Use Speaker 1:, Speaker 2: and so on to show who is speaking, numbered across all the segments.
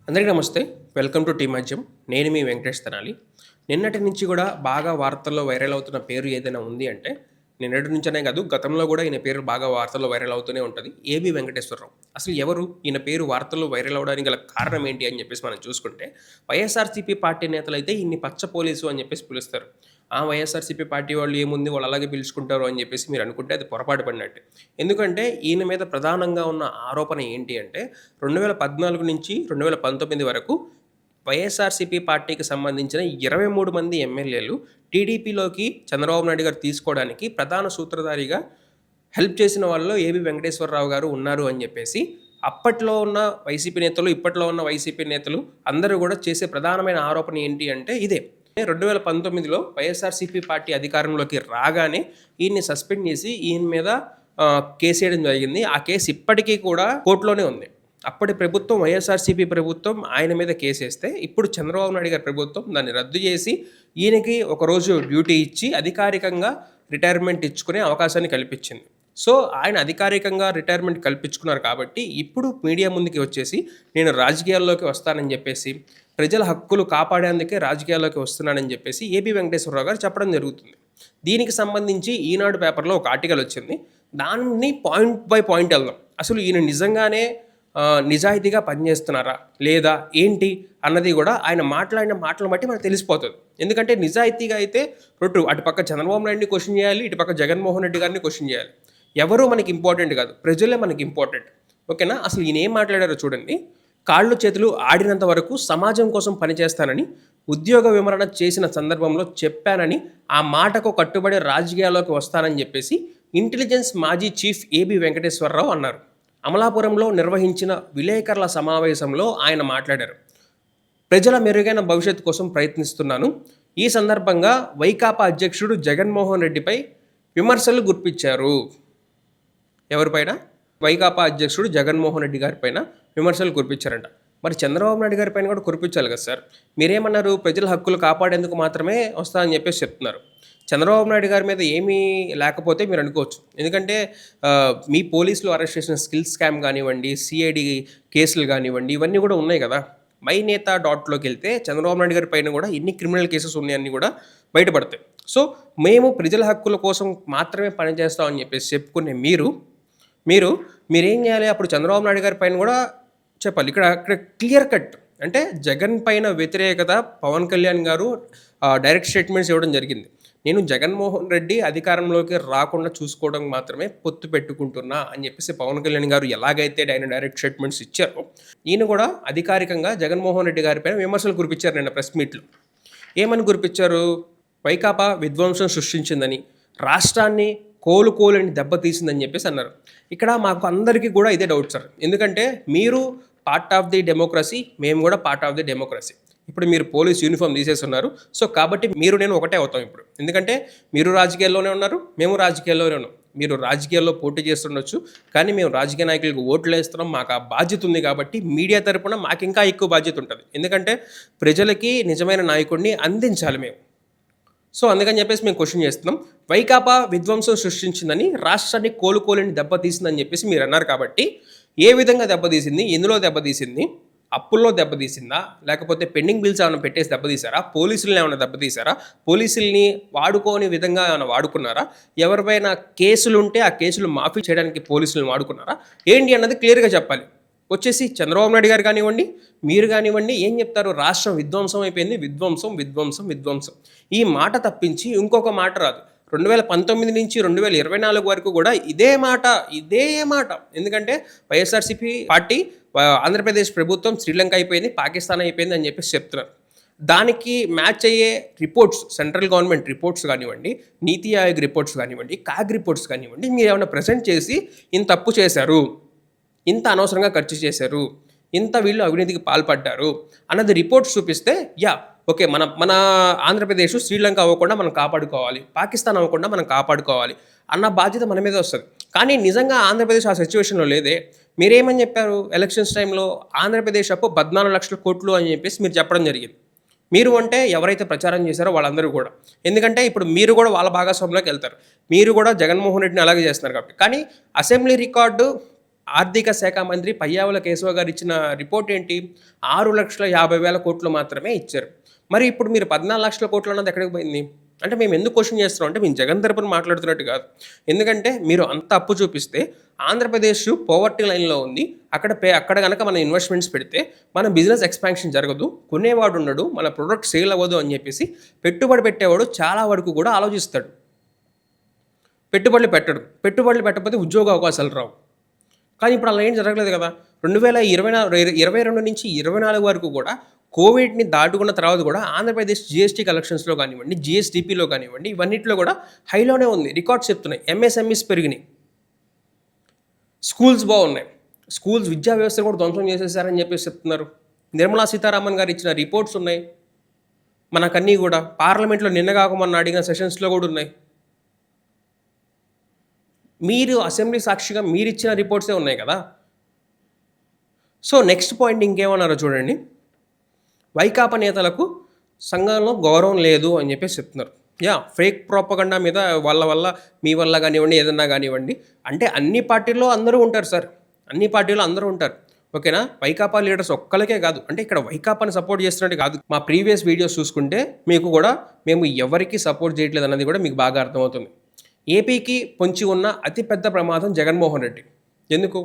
Speaker 1: అందరికీ నమస్తే. Welcome to టీ మధ్యం. నేను మీ వెంకటేష్ తెనాలి. నిన్నటి నుంచి కూడా బాగా వార్తల్లో వైరల్ అవుతున్న పేరు ఏదైనా ఉంది అంటే, నిన్నటి నుంచనే కాదు గతంలో కూడా ఈయన పేరు బాగా వార్తల్లో వైరల్ అవుతూనే ఉంటది. ఏబీ వెంకటేశ్వరరావు. అసలు ఎవరు? ఈయన పేరు వార్తల్లో వైరల్ అవ్వడానికి గల కారణం ఏంటి అని చెప్పేసి మనం చూసుకుంటే, వైఎస్ఆర్‌సీపీ పార్టీ నేతలైతే ఈయన్ని పచ్చ పోలీసు అని చెప్పేసి పిలుస్తారు. వైఎస్ఆర్‌సీపీ పార్టీ వాళ్ళు ఏముంది వాళ్ళు అలాగే పిలుచుకుంటారు అని చెప్పేసి మీరు అనుకుంటే అది పొరపాటు పడినట్టే. ఎందుకంటే ఈయన మీద ప్రధానంగా ఉన్న ఆరోపణ ఏంటి అంటే 2014 నుంచి 2019 వరకు వైఎస్ఆర్‌సీపీ పార్టీకి సంబంధించిన 23 మంది ఎమ్మెల్యేలు టీడీపీలోకి చంద్రబాబు నాయుడు గారు తీసుకోవడానికి ప్రధాన సూత్రధారిగా హెల్ప్ చేసిన వాళ్ళలో ఏబీ వెంకటేశ్వరరావు గారు ఉన్నారు అని చెప్పేసి అప్పట్లో ఉన్న వైసీపీ నేతలు, ఇప్పట్లో ఉన్న వైసీపీ నేతలు అందరూ కూడా చేసే ప్రధానమైన ఆరోపణ ఏంటి అంటే ఇదే. 2019లో వైఎస్ఆర్‌సీపీ పార్టీ అధికారంలోకి రాగానే ఈయన్ని సస్పెండ్ చేసి ఈయన మీద కేసు వేయడం జరిగింది. ఆ కేసు ఇప్పటికీ కూడా కోర్టులోనే ఉంది. అప్పటి ప్రభుత్వం వైఎస్ఆర్‌సీపీ ప్రభుత్వం ఆయన మీద కేసేస్తే ఇప్పుడు చంద్రబాబు నాయుడు గారి ప్రభుత్వం దాన్ని రద్దు చేసి ఈయనకి ఒకరోజు డ్యూటీ ఇచ్చి అధికారికంగా రిటైర్మెంట్ ఇచ్చుకునే అవకాశాన్ని కల్పించింది. సో ఆయన అధికారికంగా రిటైర్మెంట్ కల్పించుకున్నారు కాబట్టి ఇప్పుడు మీడియా ముందుకి వచ్చేసి నేను రాజకీయాల్లోకి వస్తానని చెప్పేసి ప్రజల హక్కులు కాపాడేందుకే రాజకీయాల్లోకి వస్తున్నానని చెప్పేసి ఏబీ వెంకటేశ్వరరావు గారు చెప్పడం జరుగుతుంది. దీనికి సంబంధించి ఈనాడు పేపర్లో ఒక ఆర్టికల్ వచ్చింది. దాన్ని పాయింట్ బై పాయింట్ వెళ్దాం. అసలు ఈయన నిజంగానే నిజాయితీగా పనిచేస్తున్నారా లేదా ఏంటి అన్నది కూడా ఆయన మాట్లాడిన మాటలను బట్టి మనకు తెలిసిపోతుంది. ఎందుకంటే నిజాయితీగా అయితే అటుపక్క చంద్రబాబు నాయుడిని క్వశ్చన్ చేయాలి, ఇటుపక్క జగన్మోహన్ రెడ్డి గారిని క్వశ్చన్ చేయాలి. ఎవరు మనకి ఇంపార్టెంట్ కాదు, ప్రజలే మనకి ఇంపార్టెంట్. ఓకేనా? అసలు ఈయన ఏం మాట్లాడారో చూడండి. కాళ్ళు చేతులు ఆడినంత వరకు సమాజం కోసం పనిచేస్తానని ఉద్యోగ విమరణ చేసిన సందర్భంలో చెప్పానని, ఆ మాటకు కట్టుబడి రాజకీయాల్లోకి వస్తానని చెప్పేసి ఇంటెలిజెన్స్ మాజీ చీఫ్ ఏబీ వెంకటేశ్వరరావు అన్నారు. అమలాపురంలో నిర్వహించిన విలేకరుల సమావేశంలో ఆయన మాట్లాడారు. ప్రజల మెరుగైన భవిష్యత్తు కోసం ప్రయత్నిస్తున్నాను. ఈ సందర్భంగా వైకాపా అధ్యక్షుడు జగన్మోహన్ రెడ్డిపై విమర్శలు గుర్పించారు. ఎవరిపైన? వైకాపా అధ్యక్షుడు జగన్మోహన్ రెడ్డి గారిపైన విమర్శలు కురిపించారంట. మరి చంద్రబాబు నాయుడు గారి పైన కూడా కురిపించాలి కదా సార్. మీరేమన్నారు? ప్రజల హక్కులు కాపాడేందుకు మాత్రమే వస్తానని చెప్పేసి చెప్తున్నారు. చంద్రబాబు నాయుడు గారి మీద ఏమీ లేకపోతే మీరు అనుకోవచ్చు. ఎందుకంటే మీ పోలీసులు అరెస్ట్ చేసిన స్కిల్ స్కామ్ కానివ్వండి, సిఐడి కేసులు కానివ్వండి, ఇవన్నీ కూడా ఉన్నాయి కదా. మై నేత డాట్లోకి వెళ్తే చంద్రబాబు నాయుడు గారి పైన కూడా ఎన్ని క్రిమినల్ కేసెస్ ఉన్నాయన్నీ కూడా బయటపడతాయి. సో మేము ప్రజల హక్కుల కోసం మాత్రమే పనిచేస్తామని చెప్పేసి చెప్పుకునే మీరేం చేయాలి? అప్పుడు చంద్రబాబు నాయుడు గారి పైన కూడా చెప్పాలి. ఇక్కడ క్లియర్ కట్ అంటే జగన్ పైన వ్యతిరేకత పవన్ కళ్యాణ్ గారు డైరెక్ట్ స్టేట్మెంట్స్ ఇవ్వడం జరిగింది. నేను జగన్మోహన్ రెడ్డి అధికారంలోకి రాకుండా చూసుకోవడం మాత్రమే పొత్తు పెట్టుకుంటున్నా అని చెప్పేసి పవన్ కళ్యాణ్ గారు ఎలాగైతే ఆయన డైరెక్ట్ స్టేట్మెంట్స్ ఇచ్చారో ఈయన కూడా అధికారికంగా జగన్మోహన్ రెడ్డి గారిపైన విమర్శలు కురిపించారు. నిన్న ప్రెస్ మీట్లో ఏమని కురిపించారు? వైకాపా విధ్వంసం సృష్టించిందని, రాష్ట్రాన్ని కోలుకోలేని దెబ్బతీసిందని చెప్పేసి అన్నారు. ఇక్కడ మాకు అందరికీ కూడా ఇదే డౌట్ సార్. ఎందుకంటే మీరు పార్ట్ ఆఫ్ ది డెమోక్రసీ, మేము కూడా పార్ట్ ఆఫ్ ది డెమోక్రసీ. ఇప్పుడు మీరు పోలీస్ యూనిఫామ్ తీసేస్తున్నారు. సో కాబట్టి మీరు నేను ఒకటే అవుతాం ఇప్పుడు. ఎందుకంటే మీరు రాజకీయాల్లోనే ఉన్నారు, మేము రాజకీయాల్లోనే ఉన్నాం. మీరు రాజకీయాల్లో పోటీ చేస్తుండొచ్చు, కానీ మేము రాజకీయ నాయకులకు ఓట్లు వేస్తున్నాం. మాకు ఆ బాధ్యత ఉంది కాబట్టి మీడియా తరపున మాకు ఇంకా ఎక్కువ బాధ్యత ఉంటుంది. ఎందుకంటే ప్రజలకి నిజమైన నాయకుడిని అందించాలి మేము. సో అందుకని చెప్పేసి మేము క్వశ్చన్ చేస్తున్నాం. వైకాపా విధ్వంసం సృష్టించిందని, రాష్ట్రాన్ని కోలుకోలేని దెబ్బతీసిందని చెప్పేసి మీరు అన్నారు కాబట్టి ఏ విధంగా దెబ్బతీసింది? ఎందులో దెబ్బతీసింది? అప్పుల్లో దెబ్బతీసిందా? లేకపోతే పెండింగ్ బిల్స్ ఏమైనా పెట్టేసి దెబ్బతీసారా? పోలీసులను ఏమైనా దెబ్బతీసారా? పోలీసుల్ని వాడుకోని విధంగా ఏమైనా వాడుకున్నారా? ఎవరిపైనా కేసులు ఉంటే ఆ కేసులు మాఫీ చేయడానికి పోలీసులను వాడుకున్నారా? ఏంటి అన్నది క్లియర్గా చెప్పాలి. వచ్చేసి చంద్రబాబు నాయుడు గారు కానివ్వండి, మీరు కానివ్వండి, ఏం చెప్తారు? రాష్ట్రం విధ్వంసం అయిపోయింది, విధ్వంసం విధ్వంసం విధ్వంసం. ఈ మాట తప్పించి ఇంకొక మాట రాదు. 2019 నుంచి 2024 వరకు కూడా ఇదే మాట. ఎందుకంటే వైఎస్ఆర్సీపీ పార్టీ, ఆంధ్రప్రదేశ్ ప్రభుత్వం శ్రీలంక అయిపోయింది, పాకిస్తాన్ అయిపోయింది అని చెప్పేసి చెప్తున్నారు. దానికి మ్యాచ్ అయ్యే రిపోర్ట్స్, సెంట్రల్ గవర్నమెంట్ రిపోర్ట్స్ కానివ్వండి, నీతి ఆయోగ్ రిపోర్ట్స్ కానివ్వండి, కాగ్ రిపోర్ట్స్ కానివ్వండి, మీరు ఏమైనా ప్రజెంట్ చేసి ఇంత తప్పు చేశారు, ఇంత అనవసరంగా ఖర్చు చేశారు, ఇంత వీళ్ళు అవినీతికి పాల్పడ్డారు అన్నది రిపోర్ట్స్ చూపిస్తే ఓకే, మన ఆంధ్రప్రదేశ్ శ్రీలంక అవ్వకుండా మనం కాపాడుకోవాలి, పాకిస్తాన్ అవ్వకుండా మనం కాపాడుకోవాలి అన్న బాధ్యత మన మీద వస్తుంది. కానీ నిజంగా ఆంధ్రప్రదేశ్ ఆ సిచ్యువేషన్లో లేదే. మీరేమని చెప్పారు? ఎలక్షన్స్ టైంలో ఆంధ్రప్రదేశ్ అప్పు 14 లక్షల కోట్లు అని చెప్పేసి మీరు చెప్పడం జరిగింది. మీరు అంటే ఎవరైతే ప్రచారం చేశారో వాళ్ళందరూ కూడా. ఎందుకంటే ఇప్పుడు మీరు కూడా వాళ్ళ భాగస్వామ్యంలోకి వెళ్తారు. మీరు కూడా జగన్మోహన్ రెడ్డిని అలాగే చేస్తున్నారు కాబట్టి. కానీ అసెంబ్లీ రికార్డు ఆర్థిక శాఖ మంత్రి పయ్యావుల కేశవ గారు ఇచ్చిన రిపోర్ట్ ఏంటి? 6,50,000 కోట్లు మాత్రమే ఇచ్చారు. మరి ఇప్పుడు మీరు 14,00,000 కోట్లు అన్నది ఎక్కడికి పోయింది? అంటే మేము ఎందుకు క్వశ్చన్ చేస్తున్నాం అంటే మేము జగన్ తరపున మాట్లాడుతున్నట్టు కాదు. ఎందుకంటే మీరు అంత అప్పు చూపిస్తే ఆంధ్రప్రదేశ్ పోవర్టీ లైన్‌లో ఉంది. అక్కడ గనక మనం ఇన్వెస్ట్‌మెంట్స్ పెడితే మన బిజినెస్ ఎక్స్‌పాన్షన్ జరగదు. కొనేవాడు ఉండడు. మన ప్రొడక్ట్ సేల్ అవ్వదు అని చెప్పేసి పెట్టుబడి పెట్టేవాడు చాలా వరకు కూడా ఆలోచిస్తాడు. పెట్టుబడులు పెట్టడు. పెట్టుబడులు పెట్టకపోతే ఉద్యోగ అవకాశాలు రావు. కానీ ఇప్పుడు అలా ఏం జరగలేదు కదా. 2022 నుంచి 24 వరకు కూడా కోవిడ్‌ని దాటుకున్న తర్వాత కూడా ఆంధ్రప్రదేశ్ జీఎస్టీ కలెక్షన్స్‌లో కానివ్వండి, జీఎస్‌డీపీలో కానివ్వండి, ఇవన్నిట్లో కూడా హైలోనే ఉంది. రికార్డ్స్ చెప్తున్నాయి. ఎంఎస్ఎంఈస్ పెరిగినాయి. స్కూల్స్ బాగున్నాయి. స్కూల్స్ విద్యా వ్యవస్థను కూడా ధ్వంసం చేసేసారని చెప్పేసి చెప్తున్నారు. నిర్మలా సీతారామన్ గారు ఇచ్చిన రిపోర్ట్స్ ఉన్నాయి. మనకన్నీ కూడా పార్లమెంట్లో నిన్న కాక మొన్న అడిగిన సెషన్స్‌లో కూడా ఉన్నాయి. మీరు అసెంబ్లీ సాక్షిగా మీరిచ్చిన రిపోర్ట్సే ఉన్నాయి కదా. సో నెక్స్ట్ పాయింట్ ఇంకేమన్నారో చూడండి. వైకాపా నేతలకు సంఘంలో గౌరవం లేదు అని చెప్పేసి చెప్తున్నారు. ఫేక్ ప్రోపగండా మీద వాళ్ళ వల్ల మీ వల్ల కానివ్వండి, ఏదన్నా కానివ్వండి. అంటే అన్ని పార్టీల్లో అందరూ ఉంటారు సార్. అన్ని పార్టీల్లో అందరూ ఉంటారు. ఓకేనా. వైకాపా లీడర్స్ ఒక్కరికే కాదు. అంటే ఇక్కడ వైకాపాని సపోర్ట్ చేస్తున్నట్టు కాదు. మా ప్రీవియస్ వీడియోస్ చూసుకుంటే మీకు కూడా మేము ఎవరికి సపోర్ట్ చేయట్లేదు అన్నది కూడా మీకు బాగా అర్థమవుతుంది. ఏపీకి పొంచి ఉన్న అతిపెద్ద ప్రమాదం జగన్మోహన్ రెడ్డి. ఎందుకు?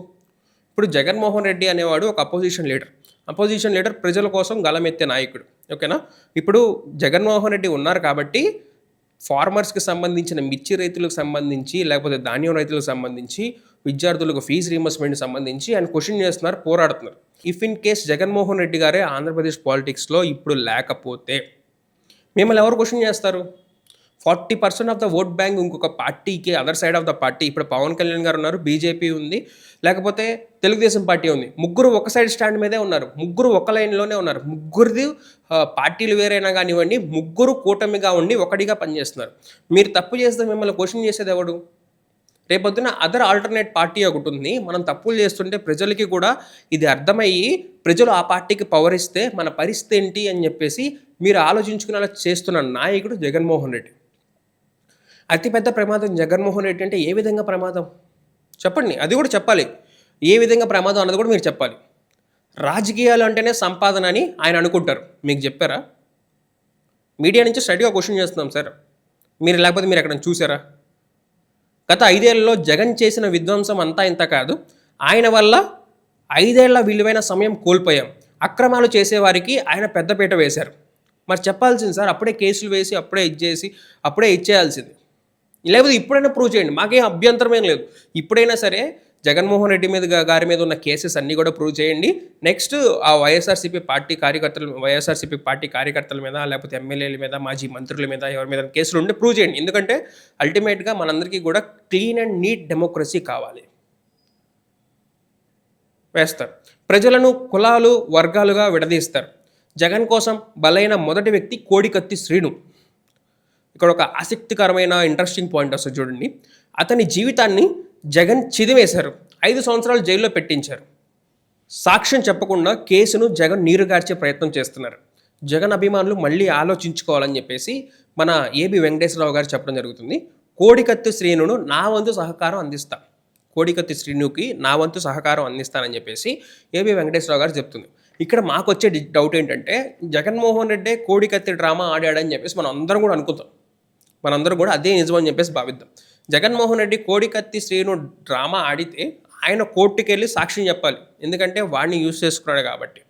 Speaker 1: ఇప్పుడు జగన్మోహన్ రెడ్డి అనేవాడు ఒక అపోజిషన్ లీడర్ ప్రజల కోసం గలమెత్తే నాయకుడు. ఓకేనా. ఇప్పుడు జగన్మోహన్ రెడ్డి ఉన్నారు కాబట్టి ఫార్మర్స్కి సంబంధించిన మిర్చి రైతులకు సంబంధించి, లేకపోతే ధాన్యం రైతులకు సంబంధించి, విద్యార్థులకు ఫీజు రీయింబర్స్మెంట్కి సంబంధించి ఆయన క్వశ్చన్ చేస్తున్నారు, పోరాడుతున్నారు. If in case Jaganmohan Reddy గారే ఆంధ్రప్రదేశ్ పాలిటిక్స్లో ఇప్పుడు లేకపోతే మిమ్మల్ని ఎవరు క్వశ్చన్ చేస్తారు? 40% ఆఫ్ ద ఓట్ బ్యాంక్ ఇంకొక పార్టీకి, other side of the party. ఇప్పుడు పవన్ కళ్యాణ్ గారు ఉన్నారు, బీజేపీ ఉంది, లేకపోతే తెలుగుదేశం పార్టీ ఉంది. ముగ్గురు ఒక సైడ్ స్టాండ్ మీదే ఉన్నారు. ముగ్గురు ఒక లైన్లోనే ఉన్నారు. ముగ్గురిది పార్టీలు వేరైనా కానివ్వండి, ముగ్గురు కూటమిగా ఉండి ఒకటిగా పనిచేస్తున్నారు. మీరు తప్పు చేస్తే మిమ్మల్ని క్వశ్చన్ చేసేది ఎవడు? రేపొద్దున అదర్ ఆల్టర్నేట్ పార్టీ ఒకటి ఉంది. మనం తప్పులు చేస్తుంటే ప్రజలకి కూడా ఇది అర్థమయ్యి ప్రజలు ఆ పార్టీకి పవర్ ఇస్తే మన పరిస్థితి ఏంటి అని చెప్పేసి మీరు ఆలోచించుకునేలా చేస్తున్న నాయకుడు జగన్మోహన్ రెడ్డి. అతిపెద్ద ప్రమాదం జగన్మోహన్ రెడ్డి అంటే ఏ విధంగా ప్రమాదం చెప్పండి. అది కూడా చెప్పాలి. ఏ విధంగా ప్రమాదం అన్నది కూడా మీరు చెప్పాలి. రాజకీయాలు అంటేనే సంపాదన అని ఆయన అనుకుంటారు. మీకు చెప్పారా? మీడియా నుంచి స్ట్రైట్గా క్వశ్చన్ చేస్తున్నాం సార్. మీరు లేకపోతే మీరు ఎక్కడ చూసారా? గత 5 ఏళ్లలో జగన్ చేసిన విధ్వంసం అంతా ఇంత కాదు. ఆయన వల్ల 5 ఏళ్ల విలువైన సమయం కోల్పోయాం. అక్రమాలు చేసేవారికి ఆయన పెద్దపీట వేశారు. మరి చెప్పాల్సింది సార్. అప్పుడే కేసులు వేసి అప్పుడే ఇచ్చేయాల్సింది. లేకపోతే ఇప్పుడైనా ప్రూవ్ చేయండి. మాకేం అభ్యంతరమేం లేదు. ఇప్పుడైనా సరే జగన్మోహన్ రెడ్డి గారి మీద ఉన్న కేసెస్ అన్నీ కూడా ప్రూవ్ చేయండి. నెక్స్ట్ ఆ వైఎస్ఆర్సీపీ పార్టీ కార్యకర్తల మీద, లేకపోతే ఎమ్మెల్యేల మీద, మాజీ మంత్రుల మీద, ఎవరి మీద కేసులు ఉంటే ప్రూవ్ చేయండి. ఎందుకంటే అల్టిమేట్గా మనందరికీ కూడా క్లీన్ అండ్ నీట్ డెమోక్రసీ కావాలి. వేస్తారు. ప్రజలను కులాలు, వర్గాలుగా విడదీస్తారు. జగన్ కోసం బలైన మొదటి వ్యక్తి కోడికత్తి శ్రీను. ఇక్కడ ఒక ఆసక్తికరమైన ఇంట్రెస్టింగ్ పాయింట్ వస్తుంది చూడండి. అతని జీవితాన్ని జగన్ చిదివేశారు. 5 సంవత్సరాలు జైల్లో పెట్టించారు. సాక్ష్యం చెప్పకుండా కేసును జగన్ నీరుగార్చే ప్రయత్నం చేస్తున్నారు. జగన్ అభిమానులు మళ్ళీ ఆలోచించుకోవాలని చెప్పేసి మన ఏబి వెంకటేశ్వరరావు గారు చెప్పడం జరుగుతుంది. కోడికత్తి శ్రీనును కోడికత్తి శ్రీనుకి నా వంతు సహకారం అందిస్తానని చెప్పేసి ఏబి వెంకటేశ్వరరావు గారు చెప్తుంది. ఇక్కడ మాకు వచ్చే డౌట్ ఏంటంటే జగన్మోహన్ రెడ్డి కోడికత్తి డ్రామా ఆడాడని చెప్పేసి మనం అందరం కూడా అనుకుంటాం. మనందరం కూడా అదే నిజమని చెప్పేసి భావిద్దాం. జగన్మోహన్ రెడ్డి కోడికత్తి శ్రీను డ్రామా ఆడితే ఆయన కోర్టుకి వెళ్ళి సాక్ష్యం చెప్పాలి. ఎందుకంటే వాడిని యూజ్ చేసుకున్నాడు కాబట్టి.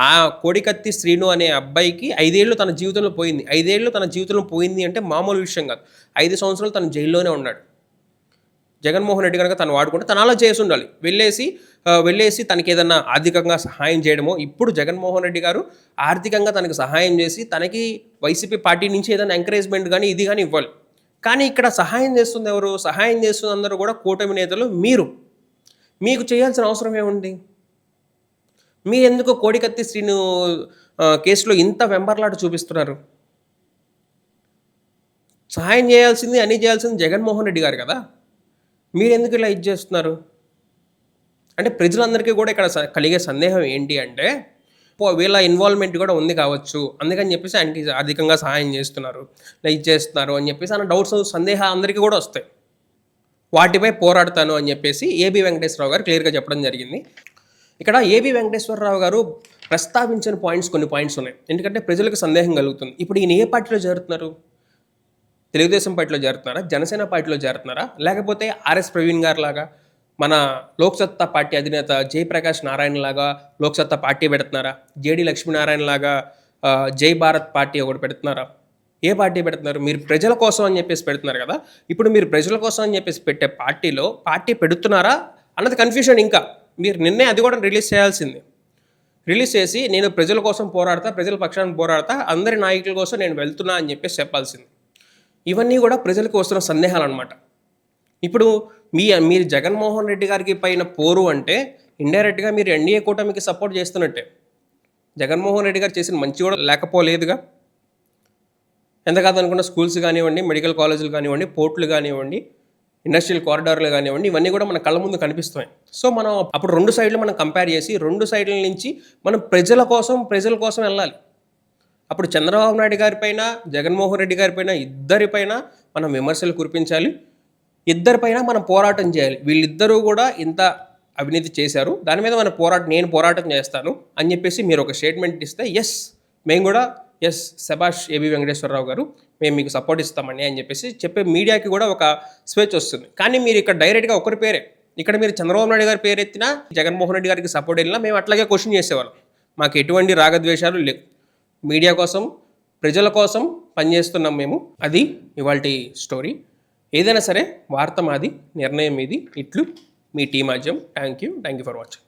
Speaker 1: ఆ కోడికత్తి శ్రీను అనే అబ్బాయికి 5 ఏళ్ళు తన జీవితంలో పోయింది. 5 ఏళ్ళు తన జీవితంలో పోయింది అంటే మామూలు విషయం కాదు. 5 సంవత్సరాలు తను జైల్లోనే ఉన్నాడు. జగన్మోహన్ రెడ్డి కనుక తను వాడుకుంటే తను అలా చేసి ఉండాలి. వెళ్ళేసి తనకి ఏదన్నా ఆర్థికంగా సహాయం చేయడమో. ఇప్పుడు జగన్మోహన్ రెడ్డి గారు ఆర్థికంగా తనకు సహాయం చేసి తనకి వైసీపీ పార్టీ నుంచి ఏదైనా ఎంకరేజ్మెంట్ కానీ ఇది కానీ ఇవ్వాలి. కానీ ఇక్కడ సహాయం చేస్తుంది ఎవరు? సహాయం చేస్తుంది అందరూ కూడా కూటమి నేతలు. మీకు చేయాల్సిన అవసరం ఏముంది? మీరు ఎందుకు కోడికత్తి శ్రీను కేసులో ఇంత వెంబర్లాట చూపిస్తున్నారు? సహాయం చేయాల్సింది, అన్నీ చేయాల్సింది జగన్మోహన్ రెడ్డి గారు కదా. మీరు ఎందుకు ఇలా చేస్తున్నారు? అంటే ప్రజలందరికీ కూడా ఇక్కడ కలిగే సందేహం ఏంటి అంటే వీళ్ళ ఇన్వాల్వ్మెంట్ కూడా ఉంది కావచ్చు, అందుకని చెప్పేసి ఆయనకి అధికంగా సహాయం చేస్తున్నారు, ఇలా చేస్తున్నారు అని చెప్పేసి అన్న డౌట్స్, సందేహాలు అందరికీ కూడా వస్తాయి. వాటిపై పోరాడతాను అని చెప్పేసి ఏబి వెంకటేశ్వరరావు గారు క్లియర్గా చెప్పడం జరిగింది. ఇక్కడ ఏబి వెంకటేశ్వరరావు గారు ప్రస్తావించిన కొన్ని పాయింట్స్ ఉన్నాయి. ఎందుకంటే ప్రజలకు సందేహం కలుగుతుంది. ఇప్పుడు ఈయన ఏ పార్టీలో చేరుతున్నారు? తెలుగుదేశం పార్టీలో చేరుతున్నారా, జనసేన పార్టీలో చేరుతున్నారా, లేకపోతే ఆర్ఎస్ ప్రవీణ్ గారు లాగా మన లోక్సత్తా పార్టీ అధినేత జయప్రకాష్ నారాయణ లాగా లోక్సత్తా పార్టీ పెడుతున్నారా, జేడి లక్ష్మీనారాయణ లాగా జై భారత్ పార్టీ ఒకటి పెడుతున్నారా? ఏ పార్టీ పెడుతున్నారు? మీరు ప్రజల కోసం అని చెప్పేసి పెడుతున్నారు కదా. ఇప్పుడు మీరు ప్రజల కోసం అని చెప్పేసి పెట్టే పార్టీలో పార్టీ పెడుతున్నారా అన్నది కన్ఫ్యూజన్. ఇంకా మీరు నిన్నే అది కూడా రిలీజ్ చేయాల్సింది. రిలీజ్ చేసి నేను ప్రజల కోసం పోరాడతా, ప్రజల పక్షాన్ని పోరాడతా, అందరి నాయకుల కోసం నేను వెళ్తున్నా అని చెప్పేసి చెప్పాల్సింది. ఇవన్నీ కూడా ప్రజలకు వస్తున్న సందేహాలు అనమాట. ఇప్పుడు మీరు జగన్మోహన్ రెడ్డి గారికి పైన పోరు అంటే ఇండైరెక్ట్గా మీరు ఎన్డీఏ కూటమికి సపోర్ట్ చేస్తున్నట్టే. జగన్మోహన్ రెడ్డి గారు చేసిన మంచి కూడా లేకపోలేదుగా. ఎంత కాదనుకున్న స్కూల్స్ కానివ్వండి, మెడికల్ కాలేజీలు కానివ్వండి, పోర్టులు కానివ్వండి, ఇండస్ట్రియల్ కారిడార్లు కానివ్వండి, ఇవన్నీ కూడా మన కళ్ళ ముందు కనిపిస్తున్నాయి. సో మనం అప్పుడు రెండు సైడ్లు మనం కంపేర్ చేసి రెండు సైడ్ల నుంచి మనం ప్రజల కోసం వెళ్ళాలి. అప్పుడు చంద్రబాబు నాయుడు గారిపైన, జగన్మోహన్ రెడ్డి గారిపైన, ఇద్దరిపైన మనం విమర్శలు కురిపించాలి. ఇద్దరిపైన మనం పోరాటం చేయాలి. వీళ్ళిద్దరూ కూడా ఇంత అవినీతి చేశారు, దాని మీద నేను పోరాటం చేస్తాను అని చెప్పేసి మీరు ఒక స్టేట్మెంట్ ఇస్తే మేము కూడా శభాష్ ఏబి వెంకటేశ్వరరావు గారు, మేము మీకు సపోర్ట్ ఇస్తామండి అని చెప్పేసి చెప్పే మీడియాకి కూడా ఒక స్వేచ్ఛ వస్తుంది. కానీ మీరు ఇక్కడ డైరెక్ట్గా ఒకరి పేరే, ఇక్కడ మీరు చంద్రబాబు నాయుడు గారి పేరు ఎత్తినా, జగన్మోహన్ రెడ్డి గారికి సపోర్ట్ వెళ్ళినా మేము అట్లాగే క్వశ్చన్ చేసేవాళ్ళం. మాకు ఎటువంటి రాగద్వేషాలు లేవు. మీడియా కోసం, ప్రజల కోసం పనిచేస్తున్నాం మేము. అది ఇవాల్టి స్టోరీ. ఏదైనా సరే వార్త మాది, నిర్ణయం మీది. ఇట్లు మీ టీమాజ్యం. Thank you for watching.